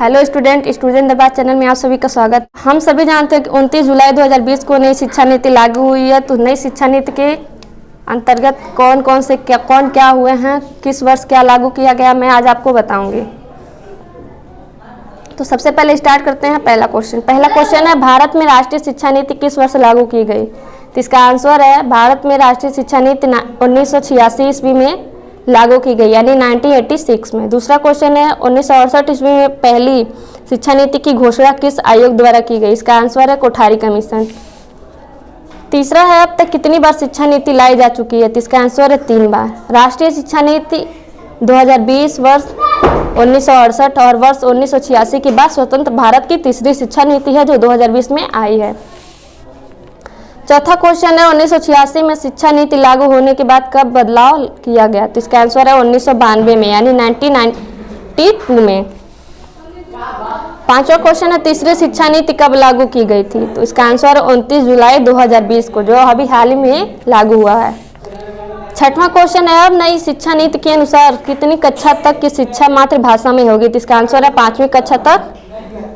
Hello student दरबार channel में आप सभी का स्वागत। हम सभी जानते हैं कि 29 जुलाई 2020 को नई शिक्षा नीति लागू हुई है। तो नई शिक्षा नीति के अंतर्गत कौन क्या हुए हैं, किस वर्ष क्या लागू किया गया, मैं आज आपको बताऊंगी। तो सबसे पहले स्टार्ट करते हैं पहला क्वेश्चन है, भारत में राष्ट्रीय शिक्षा नीति किस वर्ष लागू की गई। तो इसका आंसर है, भारत में राष्ट्रीय शिक्षा नीति 1986 ईस्वी में लागू की गई, यानी 1986 में। दूसरा क्वेश्चन है, 1968 ईस्वी में पहली शिक्षा नीति की घोषणा किस आयोग द्वारा की गई। इसका आंसर है कोठारी कमीशन। तीसरा है, अब तक कितनी बार शिक्षा नीति लाई जा चुकी है। तो इसका आंसर है 3 बार। राष्ट्रीय शिक्षा नीति 2020, वर्ष 1968 और वर्ष 1986 के बाद स्वतंत्र भारत की तीसरी शिक्षा नीति है जो 2020 में आई है। चौथा क्वेश्चन है, 1986 में शिक्षा नीति लागू होने के बाद कब बदलाव किया गया। तो इसका आंसर है 1992 में, यानी 1992 में। पांचवा क्वेश्चन है, तीसरी शिक्षा नीति कब लागू की गई थी। तो इसका आंसर है 29 जुलाई 2020 को, जो अभी हाल ही में लागू हुआ है। छठवां क्वेश्चन है, अब नई शिक्षा नीति के अनुसार कितनी कक्षा तक की शिक्षा मातृभाषा में होगी। तो इसका आंसर है 5वीं कक्षा तक।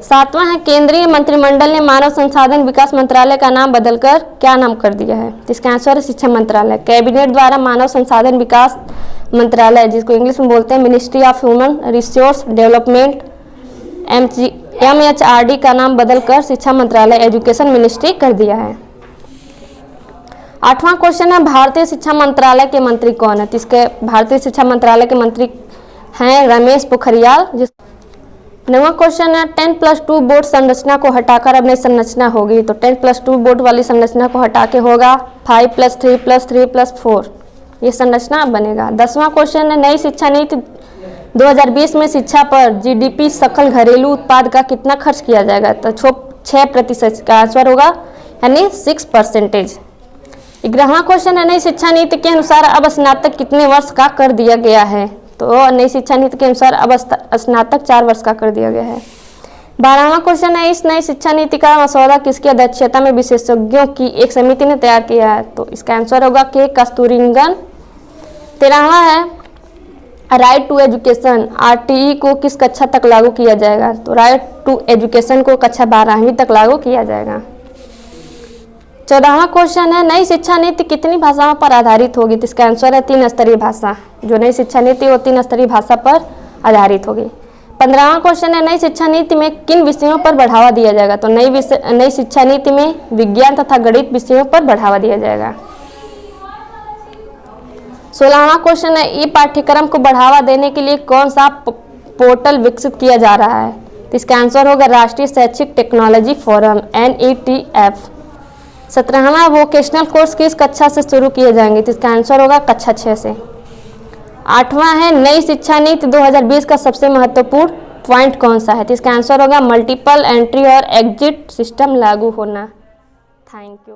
सातवां है, केंद्रीय मंत्रिमंडल ने मानव संसाधन विकास मंत्रालय का नाम बदलकर क्या नाम कर दिया है। इसका आंसर है शिक्षा मंत्रालय। कैबिनेट द्वारा मानव संसाधन विकास मंत्रालय, जिसको इंग्लिश में बोलते हैं ministry of human resource development, MHRD का नाम बदलकर शिक्षा मंत्रालय एजुकेशन मिनिस्ट्री कर दिया है। आठवां क्वेश्चन है, भारतीय शिक्षा मंत्रालय के मंत्री कौन है। इसके भारतीय शिक्षा मंत्रालय के मंत्री हैं रमेश पोखरियाल। नवा क्वेश्चन है, 10+2 बोर्ड संरचना को हटाकर अब नई संरचना होगी। तो 10+2 बोर्ड वाली संरचना को हटा के होगा 5+3+3+4, ये संरचना बनेगा। 10वां क्वेश्चन है, नई शिक्षा नीति 2020 में शिक्षा पर GDP सकल घरेलू उत्पाद का कितना खर्च किया जाएगा। तो 6% का आंसर होगा, यानी 6%। 11वां क्वेश्चन है, नई शिक्षा नीति के अनुसार अब स्नातक कितने वर्ष का कर दिया गया है। तो नई शिक्षा नीति के अनुसार अब स्नातक 4 वर्ष का कर दिया गया है। 12वां क्वेश्चन है, इस नई शिक्षा नीति का मसौदा किसकी अध्यक्षता में विशेषज्ञों की एक समिति ने तैयार किया है। तो इसका आंसर होगा के कस्तूरिरंगन। 13वां है, राइट टू एजुकेशन RTE को किस कक्षा तक लागू किया जाएगा। तो राइट टू एजुकेशन को कक्षा 12वीं तक लागू किया जाएगा। 14वां क्वेश्चन है, नई शिक्षा नीति कितनी भाषाओं पर आधारित होगी। तो इसका आंसर है 3 स्तरीय भाषा। जो नई शिक्षा नीति वो 3 स्तरीय भाषा पर आधारित होगी। 15वां क्वेश्चन है, नई शिक्षा नीति में किन विषयों पर बढ़ावा दिया जाएगा। तो नई शिक्षा नीति में विज्ञान तथा गणित विषयों पर बढ़ावा दिया जाएगा। 16वां क्वेश्चन है, ई पाठ्यक्रम को बढ़ावा देने के लिए कौन सा पोर्टल विकसित किया जा रहा है। तो इसका आंसर होगा राष्ट्रीय शैक्षिक टेक्नोलॉजी फोरम NETF। 17वां, वोकेशनल कोर्स किस कक्षा से शुरू किए जाएंगे। तो इसका आंसर होगा कक्षा 6 से। 8वां है, नई शिक्षा नीति 2020 का सबसे महत्वपूर्ण पॉइंट कौन सा है। तो इसका आंसर होगा मल्टीपल एंट्री और एग्जिट सिस्टम लागू होना। Thank you.